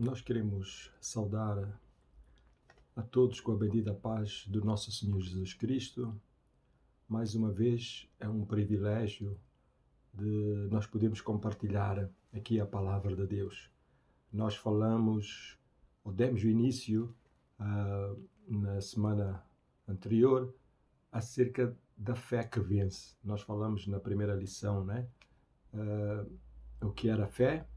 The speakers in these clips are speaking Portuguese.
Nós queremos saudar a todos com a bendita paz do nosso Senhor Jesus Cristo. Mais uma vez, é um privilégio de nós podermos compartilhar aqui a palavra de Deus. Nós falamos, ou demos o início na semana anterior, acerca da fé que vence. Nós falamos na primeira lição, né? O que era fé,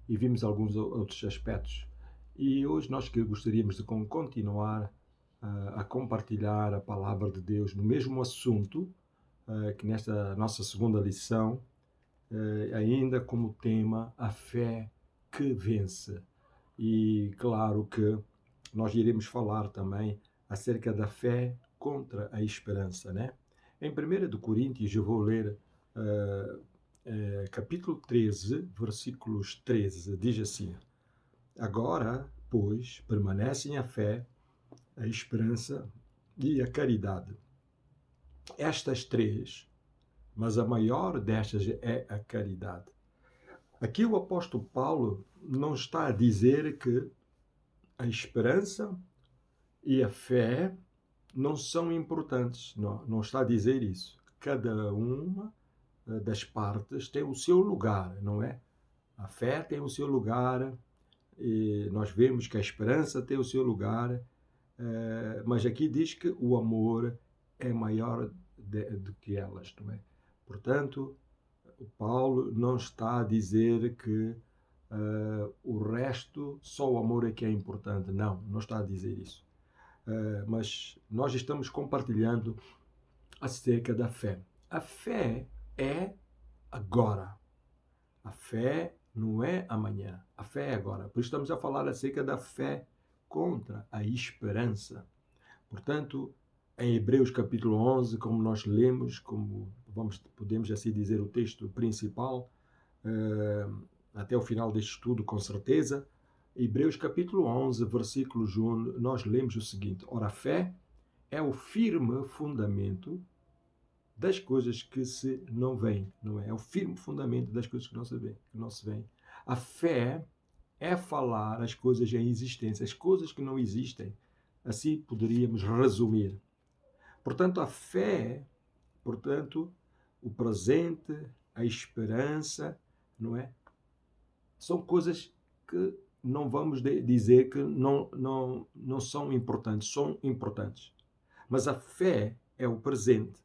e vimos alguns outros aspectos. E hoje nós gostaríamos de continuar a compartilhar a palavra de Deus no mesmo assunto, que nesta nossa segunda lição, ainda como tema, a fé que vence. E claro que nós iremos falar também acerca da fé contra a esperança, né? Em 1 de Coríntios, eu vou ler capítulo 13, versículos 13, diz assim: Agora, pois, permanecem a fé, a esperança e a caridade. Estas três, mas a maior destas é a caridade. Aqui o apóstolo Paulo não está a dizer que a esperança e a fé não são importantes. Não está a dizer isso. Cada uma das partes tem o seu lugar, não é? A fé tem o seu lugar, e nós vemos que a esperança tem o seu lugar, mas aqui diz que o amor é maior do que elas, não é? Portanto, o Paulo não está a dizer que o resto, só o amor é que é importante. Não está a dizer isso. Mas nós estamos compartilhando acerca da fé. A fé é agora. A fé não é amanhã. A fé é agora. Por isso estamos a falar acerca da fé contra a esperança. Portanto, em Hebreus capítulo 11, como nós lemos, podemos assim dizer o texto principal, até o final deste estudo, com certeza, Hebreus capítulo 11, versículos 1, nós lemos o seguinte: Ora, a fé é o firme fundamento das coisas que se não veem, não é? É o firme fundamento das coisas que não se veem. A fé é falar as coisas em existência, as coisas que não existem. Assim poderíamos resumir. Portanto, a fé, o presente, a esperança, não é? São coisas que não vamos dizer que não são importantes, são importantes. Mas a fé é o presente.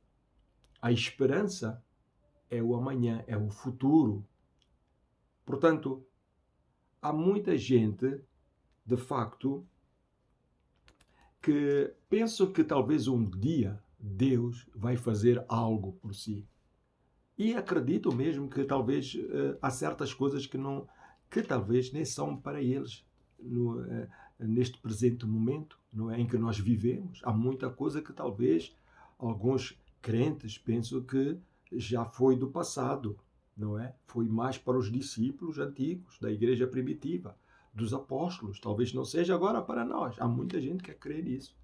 A esperança é o amanhã, é o futuro. Portanto, há muita gente, de facto, que pensa que talvez um dia Deus vai fazer algo por si. E acreditam mesmo que talvez há certas coisas que talvez nem são para eles neste presente momento, não é, em que nós vivemos. Há muita coisa que talvez alguns crentes pensam que já foi do passado, não é? Foi mais para os discípulos antigos, da igreja primitiva, dos apóstolos. Talvez não seja agora para nós. Há muita gente que crê nisso,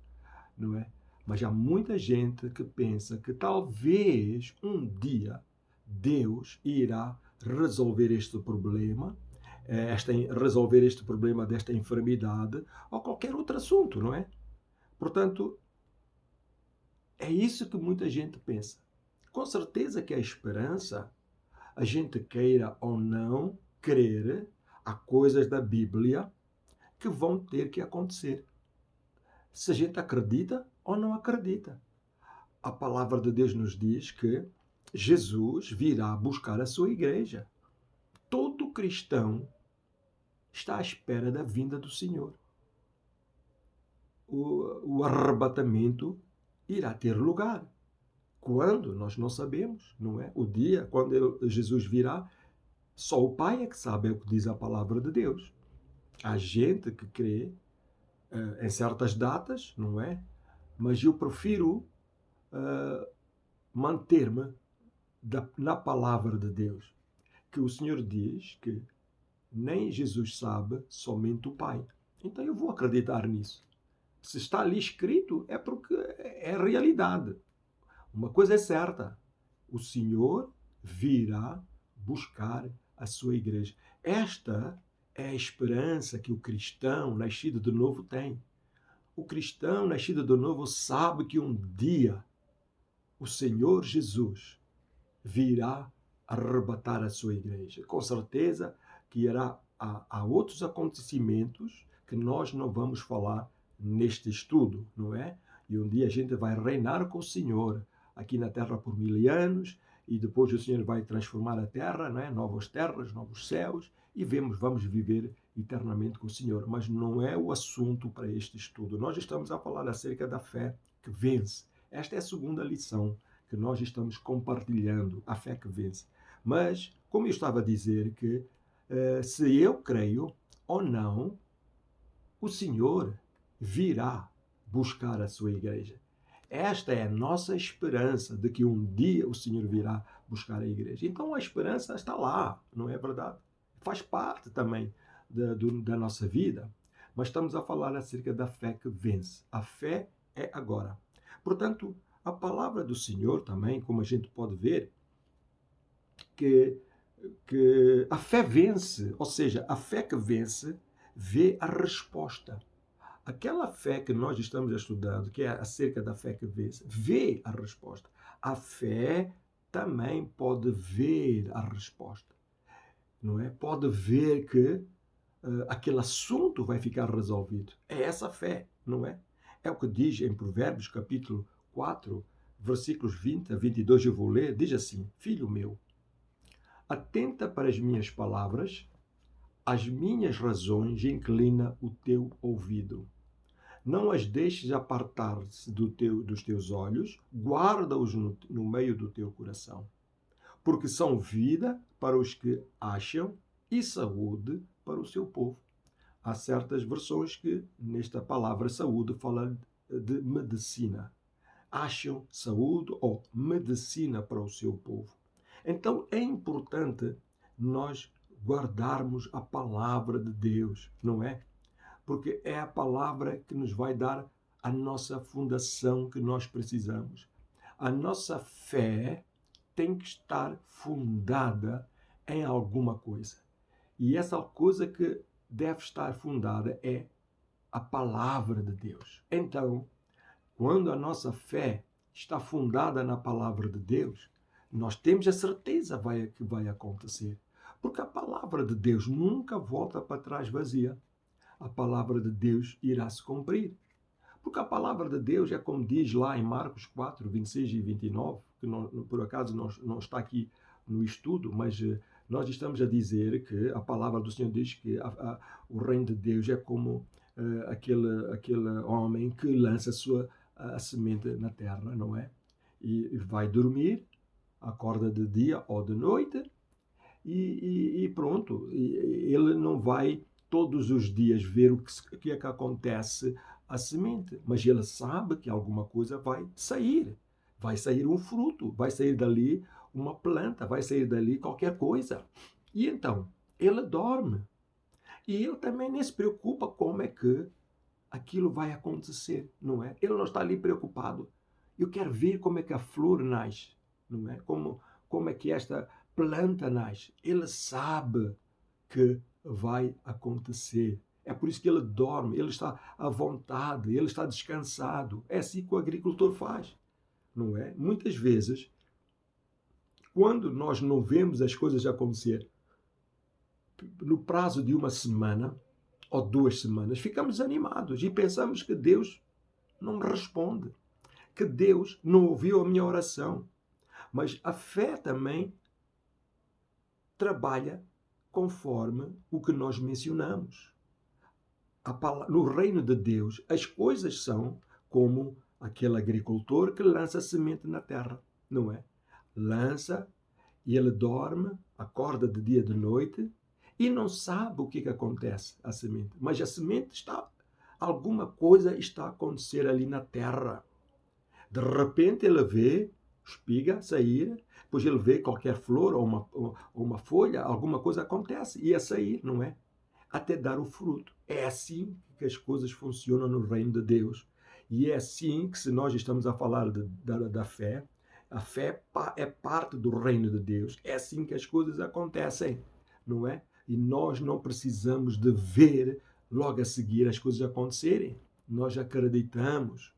não é? Mas há muita gente que pensa que talvez um dia Deus irá resolver este problema, resolver este problema desta enfermidade ou qualquer outro assunto, não é? Portanto, é isso que muita gente pensa. Com certeza que a esperança, a gente queira ou não crer, há coisas da Bíblia que vão ter que acontecer. Se a gente acredita ou não acredita. A palavra de Deus nos diz que Jesus virá buscar a sua igreja. Todo cristão está à espera da vinda do Senhor. O arrebatamento irá ter lugar. Quando? Nós não sabemos, não é? O dia, quando Jesus virá, só o Pai é que sabe, é o que diz a palavra de Deus. Há gente que crê em certas datas, não é? Mas eu prefiro manter-me na palavra de Deus, que o Senhor diz que nem Jesus sabe, somente o Pai. Então eu vou acreditar nisso. Se está ali escrito, é porque é realidade. Uma coisa é certa: o Senhor virá buscar a sua igreja. Esta é a esperança que o cristão nascido de novo tem. O cristão nascido de novo sabe que um dia o Senhor Jesus virá arrebatar a sua igreja. Com certeza que há outros acontecimentos que nós não vamos falar neste estudo, não é? E um dia a gente vai reinar com o Senhor aqui na terra por 1000 anos, e depois o Senhor vai transformar a terra, não é? Novas terras, novos céus, e vamos viver eternamente com o Senhor. Mas não é o assunto para este estudo. Nós estamos a falar acerca da fé que vence. Esta é a segunda lição que nós estamos compartilhando, a fé que vence. Mas, como eu estava a dizer, que se eu creio ou não, o Senhor virá buscar a sua igreja. Esta é a nossa esperança de que um dia o Senhor virá buscar a igreja. Então a esperança está lá, não é verdade? Faz parte também da nossa vida. Mas estamos a falar acerca da fé que vence. A fé é agora. Portanto, a palavra do Senhor também, como a gente pode ver, que a fé vence, ou seja, a fé que vence vê a resposta. Aquela fé que nós estamos estudando, que é acerca da fé que vence, vê a resposta. A fé também pode ver a resposta, não é? Pode ver que aquele assunto vai ficar resolvido. É essa fé, não é? É o que diz em Provérbios, capítulo 4, versículos 20 a 22, eu vou ler, diz assim: Filho meu, atenta para as minhas palavras, as minhas razões inclina o teu ouvido. Não as deixes apartar-se dos teus olhos, guarda-os no meio do teu coração, porque são vida para os que acham e saúde para o seu povo. Há certas versões que, nesta palavra saúde, fala de medicina. Acham saúde ou medicina para o seu povo. Então é importante nós guardarmos a palavra de Deus, não é? Porque é a palavra que nos vai dar a nossa fundação que nós precisamos. A nossa fé tem que estar fundada em alguma coisa. E essa coisa que deve estar fundada é a palavra de Deus. Então, quando a nossa fé está fundada na palavra de Deus, nós temos a certeza que vai acontecer. Porque a palavra de Deus nunca volta para trás vazia. A palavra de Deus irá se cumprir. Porque a palavra de Deus é como diz lá em Marcos 4, 26 e 29, que não, por acaso não está aqui no estudo, mas nós estamos a dizer que a palavra do Senhor diz que o reino de Deus é como aquele homem que lança a semente na terra, não é? E vai dormir, acorda de dia ou de noite, e pronto. Ele não vai todos os dias ver o que é que acontece à semente, mas ele sabe que alguma coisa vai sair. Vai sair um fruto, vai sair dali uma planta, vai sair dali qualquer coisa. E então, ele dorme. E ele também nem se preocupa como é que aquilo vai acontecer, não é? Ele não está ali preocupado. Eu quero ver como é que a flor nasce, não é? Como é que esta planta nasce. Ele sabe que vai acontecer. É por isso que ele dorme, ele está à vontade, ele está descansado. É assim que o agricultor faz, não é? Muitas vezes, quando nós não vemos as coisas acontecer no prazo de uma semana ou 2 semanas, ficamos animados e pensamos que Deus não me responde, que Deus não ouviu a minha oração. Mas a fé também trabalha conforme o que nós mencionamos. No reino de Deus, as coisas são como aquele agricultor que lança semente na terra, não é? Lança e ele dorme, acorda de dia e de noite e não sabe o que acontece à semente. Mas a semente alguma coisa está a acontecer ali na terra. De repente ele vê espiga sair, depois ele vê qualquer flor ou uma folha, alguma coisa acontece e a sair, não é? Até dar o fruto. É assim que as coisas funcionam no reino de Deus. E é assim que, se nós estamos a falar da fé, a fé é parte do reino de Deus. É assim que as coisas acontecem, não é? E nós não precisamos de ver logo a seguir as coisas acontecerem. Nós acreditamos,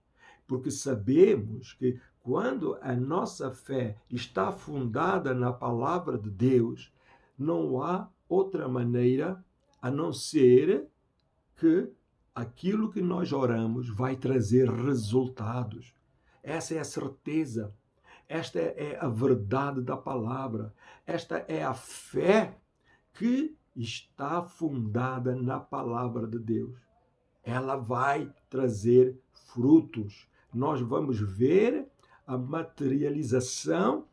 porque sabemos que quando a nossa fé está fundada na palavra de Deus, não há outra maneira a não ser que aquilo que nós oramos vai trazer resultados. Essa é a certeza. Esta é a verdade da palavra. Esta é a fé que está fundada na palavra de Deus. Ela vai trazer frutos. Nós vamos ver a materialização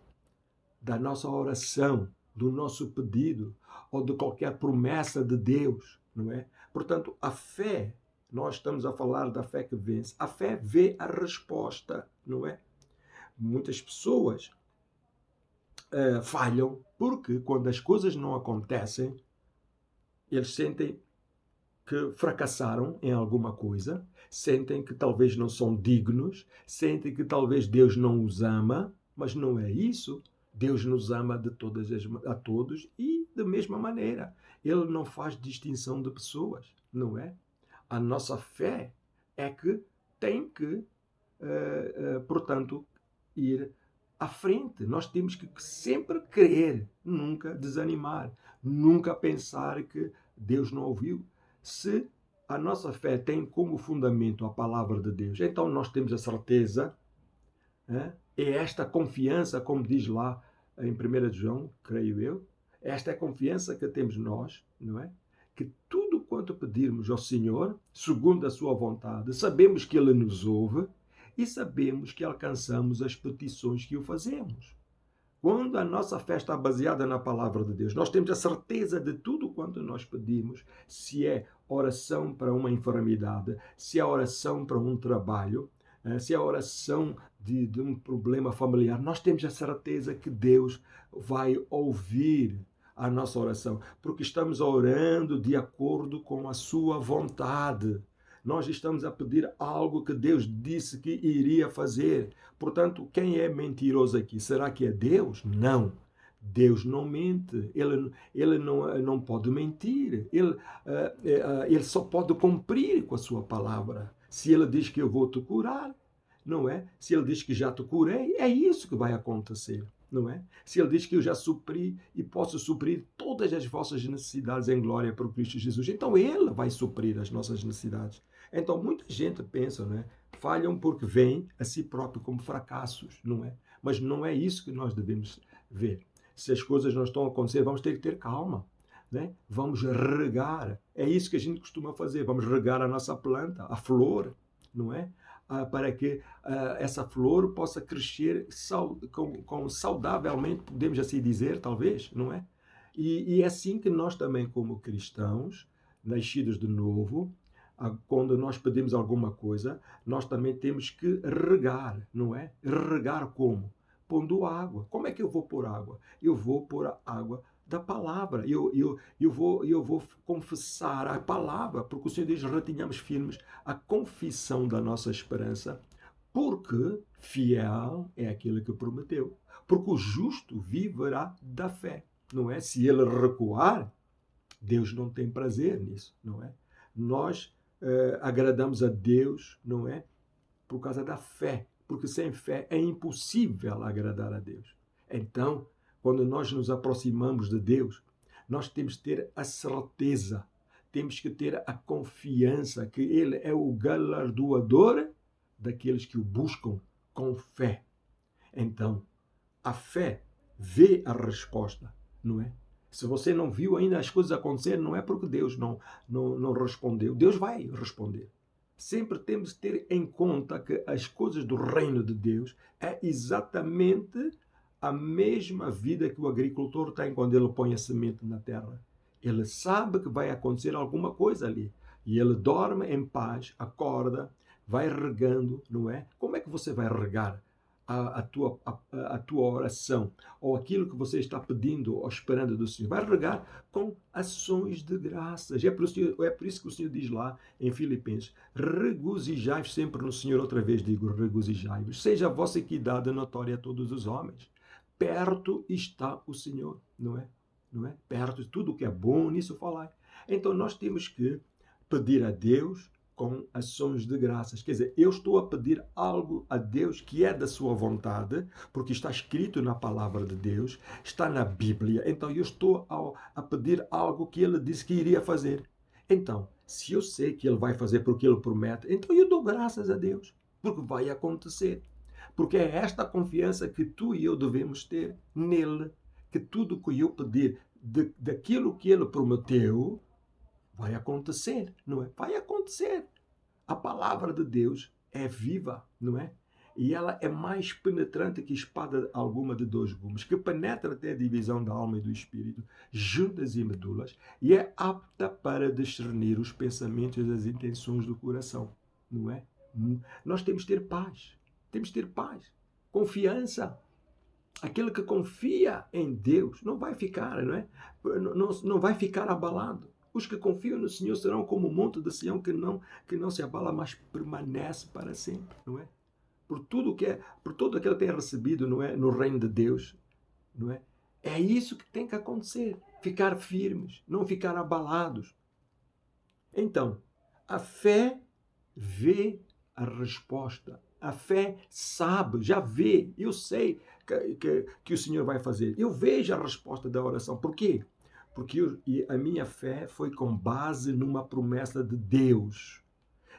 da nossa oração, do nosso pedido ou de qualquer promessa de Deus, não é? Portanto, a fé, nós estamos a falar da fé que vence. A fé vê a resposta, não é? Muitas pessoas falham porque quando as coisas não acontecem, eles sentem que fracassaram em alguma coisa, sentem que talvez não são dignos, sentem que talvez Deus não os ama, mas não é isso. Deus nos ama a todos e da mesma maneira. Ele não faz distinção de pessoas, não é? A nossa fé é que tem que, portanto, ir à frente. Nós temos que sempre crer, nunca desanimar, nunca pensar que Deus não ouviu. Se a nossa fé tem como fundamento a palavra de Deus, então nós temos a certeza, é esta confiança, como diz lá em 1 João, creio eu, esta é a confiança que temos nós, não é? Que tudo quanto pedirmos ao Senhor, segundo a sua vontade, sabemos que Ele nos ouve e sabemos que alcançamos as petições que o fazemos. Quando a nossa fé está baseada na palavra de Deus, nós temos a certeza de tudo quanto nós pedimos, se é oração para uma enfermidade, se é oração para um trabalho, se é oração de um problema familiar, nós temos a certeza que Deus vai ouvir a nossa oração, porque estamos orando de acordo com a sua vontade. Nós estamos a pedir algo que Deus disse que iria fazer. Portanto, quem é mentiroso aqui? Será que é Deus? Não. Deus não mente. Ele não pode mentir. Ele só pode cumprir com a sua palavra. Se ele diz que eu vou te curar, não é? Se ele diz que já te curei, é isso que vai acontecer. Não é? Se ele diz que eu já supri e posso suprir todas as vossas necessidades em glória por Cristo Jesus, então ele vai suprir as nossas necessidades. Então muita gente pensa, né? Falham porque veem a si próprio como fracassos, não é? Mas não é isso que nós devemos ver. Se as coisas não estão a acontecer, vamos ter que ter calma, né? Vamos regar. É isso que a gente costuma fazer. Vamos regar a nossa planta, a flor, não é? Para que essa flor possa crescer saudavelmente, podemos assim dizer, talvez, não é? E é assim que nós também, como cristãos, nascidos de novo, quando nós pedimos alguma coisa, nós também temos que regar, não é? Regar como? Pondo água. Como é que eu vou pôr água? Eu vou pôr a água da palavra. Eu vou confessar a palavra, porque o Senhor diz, retenhamos firmes a confissão da nossa esperança, porque fiel é aquele que prometeu. Porque o justo viverá da fé, não é? Se ele recuar, Deus não tem prazer nisso, não é? Nós agradamos a Deus, não é? Por causa da fé, porque sem fé é impossível agradar a Deus. Então, quando nós nos aproximamos de Deus, nós temos que ter a certeza, temos que ter a confiança que Ele é o galardoador daqueles que o buscam com fé. Então, a fé vê a resposta, não é? Se você não viu ainda as coisas acontecer, não é porque Deus não respondeu. Deus vai responder. Sempre temos que ter em conta que as coisas do reino de Deus é exatamente a mesma vida que o agricultor tem quando ele põe a semente na terra. Ele sabe que vai acontecer alguma coisa ali. E ele dorme em paz, acorda, vai regando, não é? Como é que você vai regar a tua oração ou aquilo que você está pedindo ou esperando do Senhor? Vai regar com ações de graças. É por isso que o Senhor diz lá em Filipenses, regozijai-vos sempre no Senhor. Outra vez digo, regozijai-vos. Seja a vossa equidade notória a todos os homens. Perto está o Senhor, não é? não é? Perto de tudo o que é bom, nisso falai. Então nós temos que pedir a Deus com ações de graças. Quer dizer, eu estou a pedir algo a Deus que é da sua vontade, porque está escrito na palavra de Deus, está na Bíblia. Então eu estou a pedir algo que ele disse que iria fazer. Então, se eu sei que ele vai fazer porque ele promete, então eu dou graças a Deus, porque vai acontecer. Porque é esta confiança que tu e eu devemos ter nele, que tudo que eu pedir daquilo que ele prometeu, vai acontecer, não é? Vai acontecer. A palavra de Deus é viva, não é? E ela é mais penetrante que espada alguma de dois gumes, que penetra até a divisão da alma e do espírito, juntas e medulas, e é apta para discernir os pensamentos e as intenções do coração, não é? Nós temos que ter paz, temos que ter paz, confiança. Aquele que confia em Deus não vai ficar, não é? Não vai ficar abalado. Os que confiam no Senhor serão como o monte de Sião que não se abala, mas permanece para sempre, não é? Por tudo aquilo que tem recebido, não é, no reino de Deus, não é? É isso que tem que acontecer, ficar firmes, não ficar abalados. Então, a fé vê a resposta. A fé sabe, já vê, eu sei que o Senhor vai fazer. Eu vejo a resposta da oração. Por quê? Porque a minha fé foi com base numa promessa de Deus.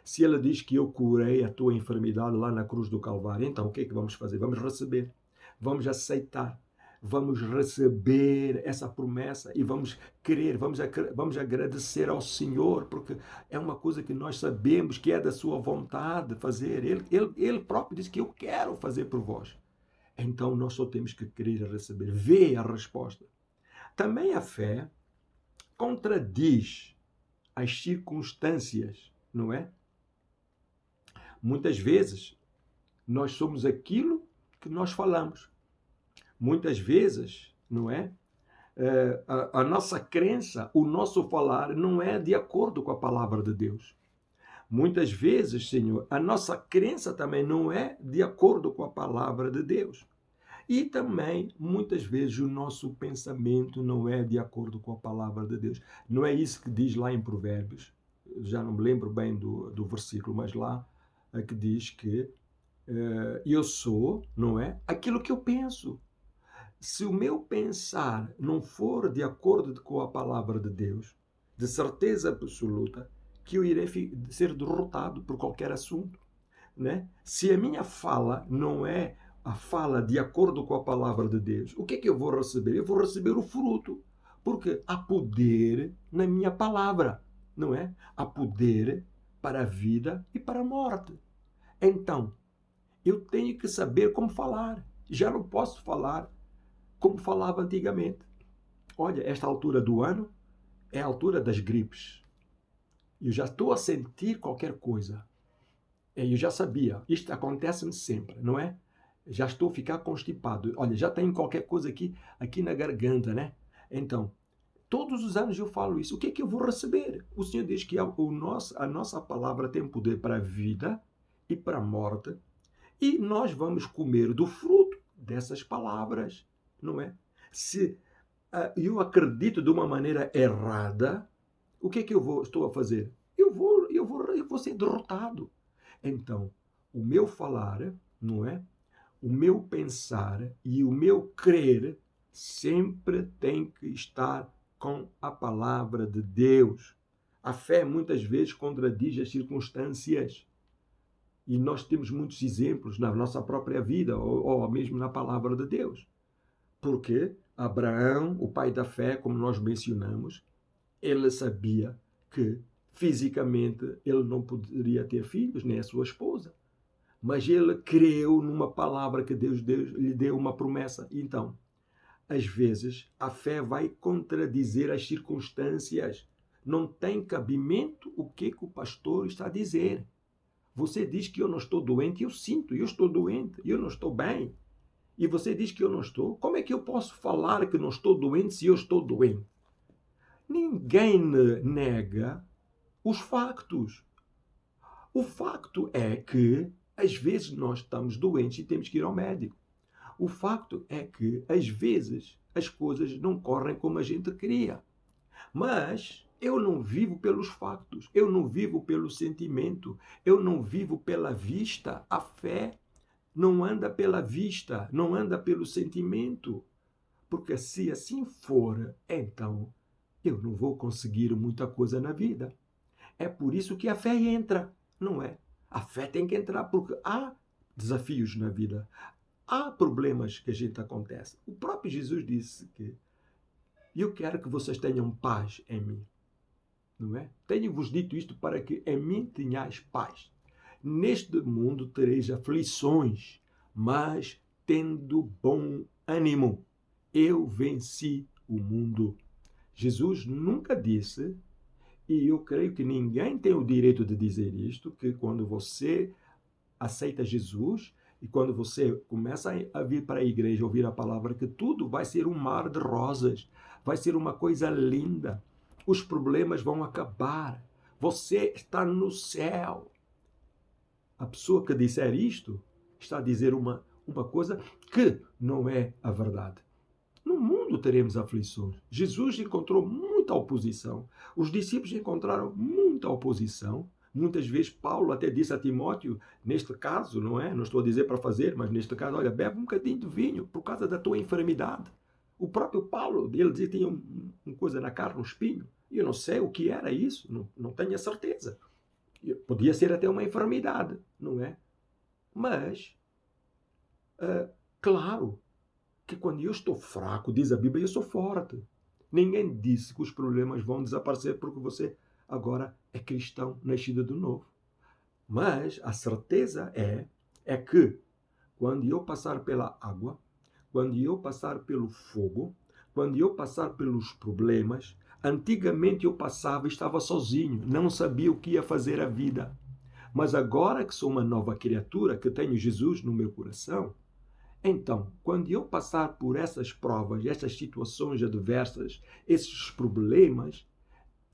Se ele diz que eu curei a tua enfermidade lá na cruz do Calvário, então o que é que vamos fazer? Vamos receber, vamos aceitar, vamos receber essa promessa e vamos querer, vamos agradecer ao Senhor, porque é uma coisa que nós sabemos que é da sua vontade fazer. Ele próprio diz que eu quero fazer por vós. Então nós só temos que querer receber, ver a resposta. Também a fé contradiz as circunstâncias, não é? Muitas vezes nós somos aquilo que nós falamos. Muitas vezes, não é? A nossa crença, o nosso falar não é de acordo com a palavra de Deus. Muitas vezes, Senhor, a nossa crença também não é de acordo com a palavra de Deus. E também, muitas vezes, o nosso pensamento não é de acordo com a palavra de Deus. Não é isso que diz lá em Provérbios. Já não me lembro bem do versículo, mas lá é que diz que eu sou, não é? Aquilo que eu penso. Se o meu pensar não for de acordo com a palavra de Deus, de certeza absoluta que eu irei ser derrotado por qualquer assunto, né? Se a minha fala não é a fala de acordo com a palavra de Deus, o que é que eu vou receber? Eu vou receber o fruto, porque há poder na minha palavra, não é? Há poder para a vida e para a morte. Então, eu tenho que saber como falar. Já não posso falar como falava antigamente. Olha, esta altura do ano é a altura das gripes. Eu já estou a sentir qualquer coisa. Eu já sabia. Isto acontece-me sempre, não é? Já estou a ficar constipado. Olha, já tenho qualquer coisa aqui na garganta, né? Então, todos os anos eu falo isso. O que é que eu vou receber? O Senhor diz que a nossa palavra tem poder para a vida e para a morte. E nós vamos comer do fruto dessas palavras, não é? Se eu acredito de uma maneira errada, o que é que estou a fazer? Eu vou ser derrotado. Então, o meu falar, não é? O meu pensar e o meu crer sempre tem que estar com a palavra de Deus. A fé muitas vezes contradiz as circunstâncias. E nós temos muitos exemplos na nossa própria vida, ou mesmo na palavra de Deus. Porque Abraão, o pai da fé, como nós mencionamos, ele sabia que fisicamente ele não poderia ter filhos, nem a sua esposa. Mas ele creu numa palavra que Deus lhe deu uma promessa. Então, às vezes, a fé vai contradizer as circunstâncias. Não tem cabimento o que o pastor está a dizer. Você diz que eu não estou doente, eu sinto, eu estou doente, eu não estou bem. E você diz que eu não estou. Como é que eu posso falar que não estou doente se eu estou doente? Ninguém nega os factos. O facto é que, às vezes, nós estamos doentes e temos que ir ao médico. O facto é que, às vezes, as coisas não correm como a gente queria. Mas eu não vivo pelos factos, eu não vivo pelo sentimento, eu não vivo pela vista. A fé não anda pela vista, não anda pelo sentimento. Porque se assim for, então eu não vou conseguir muita coisa na vida. É por isso que a fé entra, não é? A fé tem que entrar porque há desafios na vida, há problemas que a gente acontece. O próprio Jesus disse que eu quero que vocês tenham paz em mim, não é? Tenho-vos dito isto para que em mim tenhais paz. Neste mundo tereis aflições, mas tendo bom ânimo. Eu venci o mundo. Jesus nunca disse, e eu creio que ninguém tem o direito de dizer isto, que quando você aceita Jesus e quando você começa a vir para a igreja, ouvir a palavra, que tudo vai ser um mar de rosas, vai ser uma coisa linda, os problemas vão acabar, você está no céu. A pessoa que disser isto está a dizer uma coisa que não é a verdade. No mundo teremos aflições. Jesus encontrou muita oposição. Os discípulos encontraram muita oposição. Muitas vezes Paulo até disse a Timóteo, neste caso, não é? Não estou a dizer para fazer, mas neste caso, olha, bebe um bocadinho de vinho por causa da tua enfermidade. O próprio Paulo, ele dizia que tinha uma coisa na carne, um espinho. E eu não sei o que era isso, não tenho a certeza. Podia ser até uma enfermidade, não é? Mas, claro, que quando eu estou fraco, diz a Bíblia, eu sou forte. Ninguém disse que os problemas vão desaparecer porque você agora é cristão, nascido de novo. Mas a certeza é que quando eu passar pela água, quando eu passar pelo fogo, quando eu passar pelos problemas, antigamente eu passava e estava sozinho, não sabia o que ia fazer a vida. Mas agora que sou uma nova criatura, que tenho Jesus no meu coração, então, quando eu passar por essas provas, essas situações adversas, esses problemas,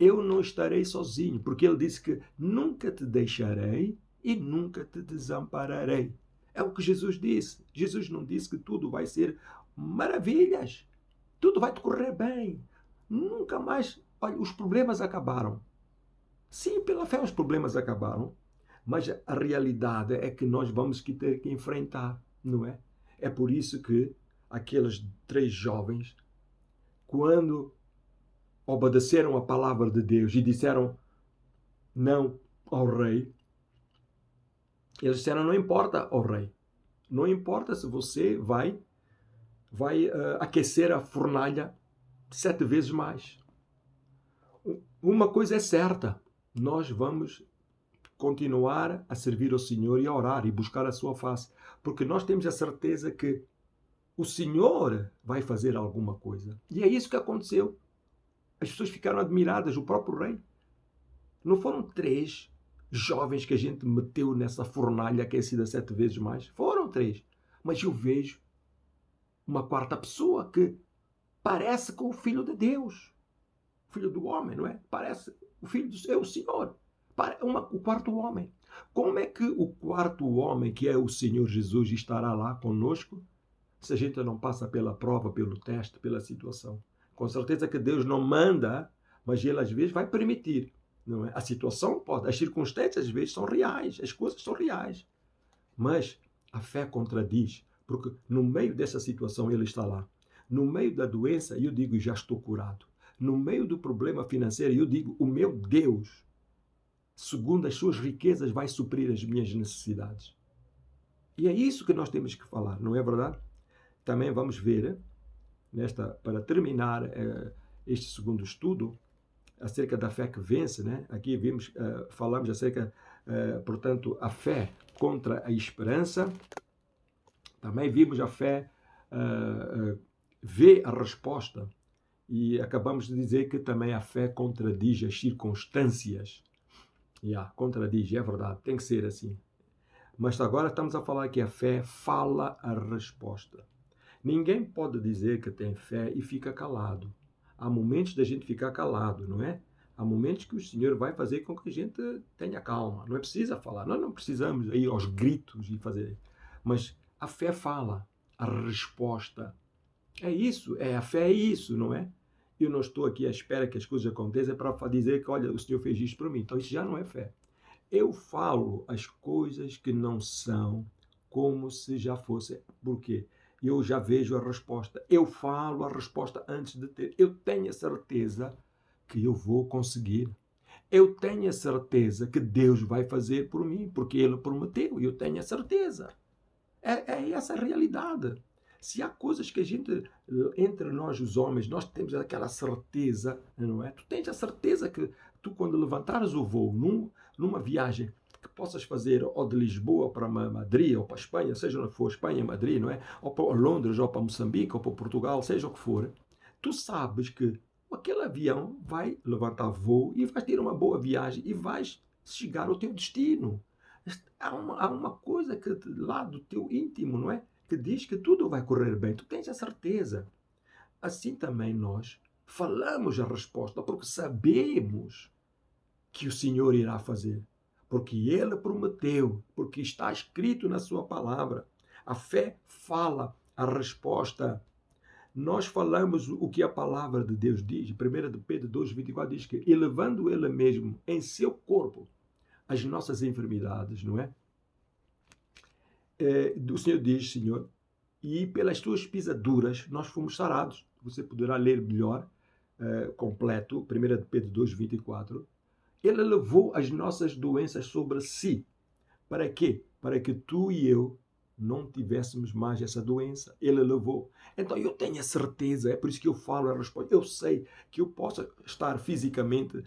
eu não estarei sozinho, porque ele disse que nunca te deixarei e nunca te desampararei. É o que Jesus disse. Jesus não disse que tudo vai ser maravilhas, tudo vai te correr bem. Nunca mais. Olha, os problemas acabaram. Sim, pela fé os problemas acabaram, mas a realidade é que nós vamos ter que enfrentar, não é? É por isso que aqueles 3 jovens, quando obedeceram a palavra de Deus e disseram não ao rei, eles disseram, não importa ao rei, não importa se você vai aquecer a fornalha 7 vezes mais. Uma coisa é certa, nós vamos continuar a servir ao Senhor e a orar e buscar a sua face, porque nós temos a certeza que o Senhor vai fazer alguma coisa. E é isso que aconteceu. As pessoas ficaram admiradas, o próprio rei. Não foram 3 jovens que a gente meteu nessa fornalha aquecida 7 vezes mais. Foram 3. Mas eu vejo uma 4ª pessoa que parece com o Filho de Deus. O Filho do homem, não é? Parece o Filho do Senhor, é o Senhor. O 4º homem. Como é que o 4º homem, que é o Senhor Jesus, estará lá conosco se a gente não passa pela prova, pelo teste, pela situação? Com certeza que Deus não manda, mas Ele às vezes vai permitir. Não é? A situação pode, as circunstâncias às vezes são reais, as coisas são reais. Mas a fé contradiz, porque no meio dessa situação Ele está lá. No meio da doença, eu digo, já estou curado. No meio do problema financeiro, eu digo, o meu Deus, segundo as suas riquezas, vai suprir as minhas necessidades. E é isso que nós temos que falar, não é verdade? Também vamos ver, para terminar este segundo estudo, acerca da fé que vence, né? Aqui falamos acerca, portanto, a fé contra a esperança. Também vimos a fé vê a resposta. E acabamos de dizer que também a fé contradiz as circunstâncias. Contradiz, é verdade, tem que ser assim. Mas agora estamos a falar que a fé fala a resposta. Ninguém pode dizer que tem fé e fica calado. Há momentos da gente ficar calado, não é? Há momentos que o Senhor vai fazer com que a gente tenha calma. Não é preciso falar. Nós não precisamos ir aos gritos e fazer. Mas a fé fala a resposta. É isso, a fé é isso, não é? Eu não estou aqui à espera que as coisas aconteçam para dizer que, olha, o Senhor fez isto para mim. Então isso já não é fé. Eu falo as coisas que não são como se já fossem. Por quê? Eu já vejo a resposta. Eu falo a resposta antes de ter. Eu tenho a certeza que eu vou conseguir. Eu tenho a certeza que Deus vai fazer por mim, porque Ele prometeu. Eu tenho a certeza. É essa a realidade. Se há coisas que a gente, entre nós os homens, nós temos aquela certeza, não é? Tu tens a certeza que tu, quando levantares o voo numa viagem que possas fazer ou de Lisboa para Madrid ou para a Espanha, seja onde for, Espanha, Madrid, não é? Ou para Londres, ou para Moçambique, ou para Portugal, seja o que for, tu sabes que aquele avião vai levantar voo e vais ter uma boa viagem e vais chegar ao teu destino. Há uma coisa que lá do teu íntimo, não é? Que diz que tudo vai correr bem. Tu tens a certeza. Assim também nós falamos a resposta porque sabemos que o Senhor irá fazer. Porque Ele prometeu, porque está escrito na sua palavra. A fé fala a resposta. Nós falamos o que a palavra de Deus diz. 1 de Pedro 2,24 diz que, elevando Ele mesmo em seu corpo as nossas enfermidades, não é? O Senhor diz, Senhor, e pelas tuas pisaduras nós fomos sarados. Você poderá ler melhor, completo, 1 de Pedro 2,24. Ele levou as nossas doenças sobre si. Para quê? Para que tu e eu não tivéssemos mais essa doença. Ele levou. Então eu tenho a certeza, é por isso que eu falo a resposta. Eu sei que eu posso estar fisicamente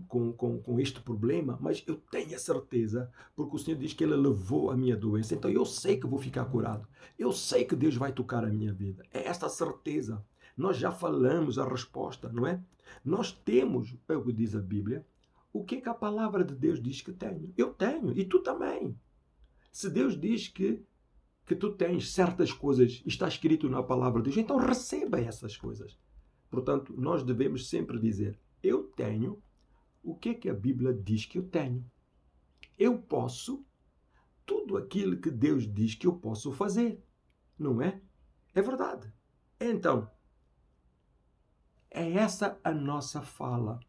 com este problema, mas eu tenho a certeza, porque o Senhor diz que Ele levou a minha doença. Então eu sei que vou ficar curado. Eu sei que Deus vai tocar a minha vida. É esta certeza. Nós já falamos a resposta, não é? Nós temos, é o que diz a Bíblia, o que a palavra de Deus diz que tenho. Eu tenho, e tu também. Se Deus diz que tu tens certas coisas, está escrito na palavra de Deus, então receba essas coisas. Portanto, nós devemos sempre dizer, eu tenho o que a Bíblia diz que eu tenho. Eu posso tudo aquilo que Deus diz que eu posso fazer. Não é? É verdade. Então, é essa a nossa fala.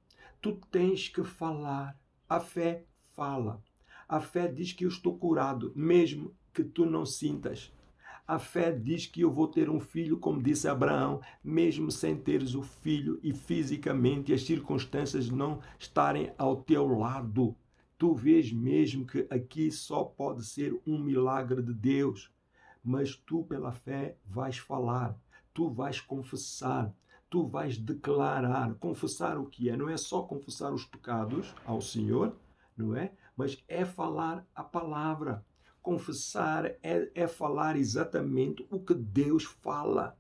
Tu tens que falar. A fé fala. A fé diz que eu estou curado, mesmo que tu não sintas. A fé diz que eu vou ter um filho, como disse Abraão, mesmo sem teres o filho e fisicamente as circunstâncias não estarem ao teu lado. Tu vês mesmo que aqui só pode ser um milagre de Deus. Mas tu, pela fé, vais falar, tu vais confessar, tu vais declarar. Confessar o que é? Não é só confessar os pecados ao Senhor, não é? Mas é falar a palavra. Confessar é falar exatamente o que Deus fala.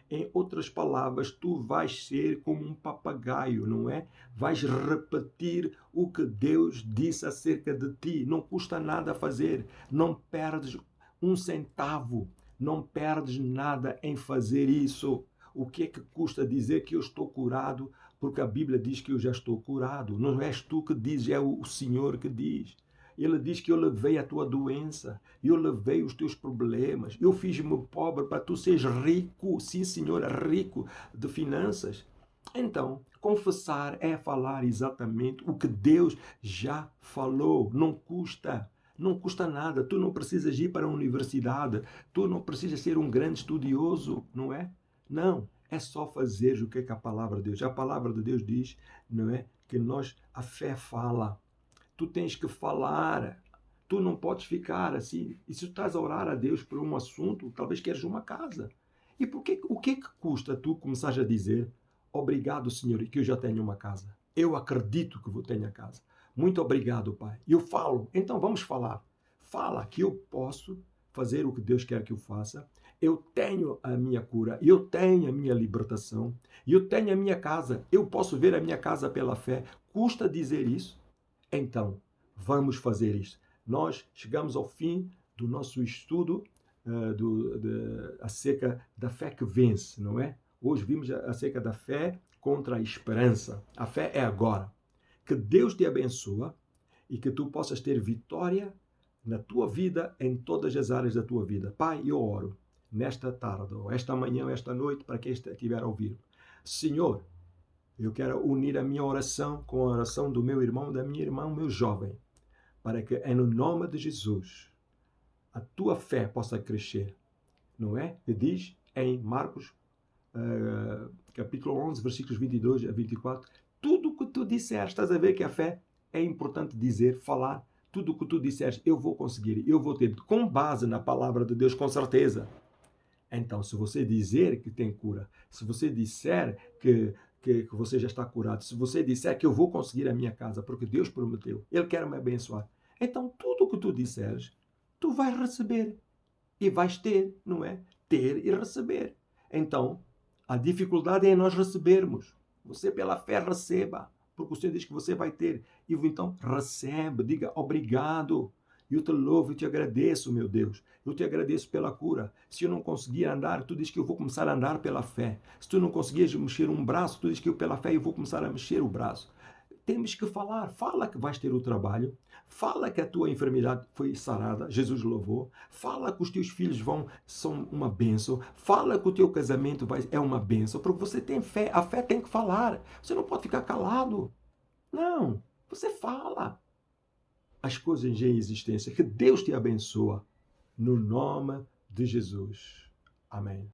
Em outras palavras, tu vais ser como um papagaio, não é? Vais repetir o que Deus disse acerca de ti. Não custa nada fazer. Não perdes um centavo. Não perdes nada em fazer isso. O que é que custa dizer que eu estou curado? Porque a Bíblia diz que eu já estou curado. Não és tu que dizes, é o Senhor que diz. Ele diz que eu levei a tua doença, eu levei os teus problemas, eu fiz-me pobre para tu seres rico, sim Senhor, rico de finanças. Então, confessar é falar exatamente o que Deus já falou, não custa. Não custa nada, tu não precisas ir para a universidade, tu não precisas ser um grande estudioso, não é? Não, é só fazer o que a palavra de Deus. A palavra de Deus diz, não é? Que a fé fala. Tu tens que falar. Tu não podes ficar assim. E se tu estás a orar a Deus por um assunto, talvez queres uma casa. E o que custa tu começares a dizer obrigado, Senhor, que eu já tenho uma casa. Eu acredito que vou ter a casa. Muito obrigado, Pai. Eu falo. Então vamos falar. Fala que eu posso fazer o que Deus quer que eu faça. Eu tenho a minha cura. Eu tenho a minha libertação. Eu tenho a minha casa. Eu posso ver a minha casa pela fé. Custa dizer isso? Então, vamos fazer isso. Nós chegamos ao fim do nosso estudo acerca da fé que vence, não é? Hoje vimos acerca da fé contra a esperança. A fé é agora. Que Deus te abençoe e que tu possas ter vitória na tua vida, em todas as áreas da tua vida. Pai, eu oro nesta tarde, ou esta manhã, ou esta noite, para quem estiver a ouvir. Senhor, eu quero unir a minha oração com a oração do meu irmão, da minha irmã, meu jovem, para que, no nome de Jesus, a tua fé possa crescer. Não é? E diz em Marcos, capítulo 11, versículos 22 a 24, tudo o que tu disseres, estás a ver que a fé é importante dizer, falar, tudo o que tu disseres, eu vou conseguir, eu vou ter, com base na palavra de Deus, com certeza. Então, se você dizer que tem cura, se você disser que você já está curado, se você disser que eu vou conseguir a minha casa, porque Deus prometeu, Ele quer me abençoar, então tudo o que tu disseres, tu vais receber e vais ter, não é? Ter e receber. Então, a dificuldade é em nós recebermos. Você pela fé receba, porque o Senhor diz que você vai ter. E então recebe, diga obrigado. Eu te louvo, eu te agradeço, meu Deus. Eu te agradeço pela cura. Se eu não conseguir andar, tu diz que eu vou começar a andar pela fé. Se tu não conseguires mexer um braço, tu diz que eu pela fé eu vou começar a mexer o braço. Temos que falar. Fala que vais ter o trabalho. Fala que a tua enfermidade foi sarada, Jesus louvou. Fala que os teus filhos são uma bênção. Fala que o teu casamento é uma bênção, porque você tem fé. A fé tem que falar. Você não pode ficar calado. Não, você fala as coisas em existência. Que Deus te abençoa. No nome de Jesus. Amém.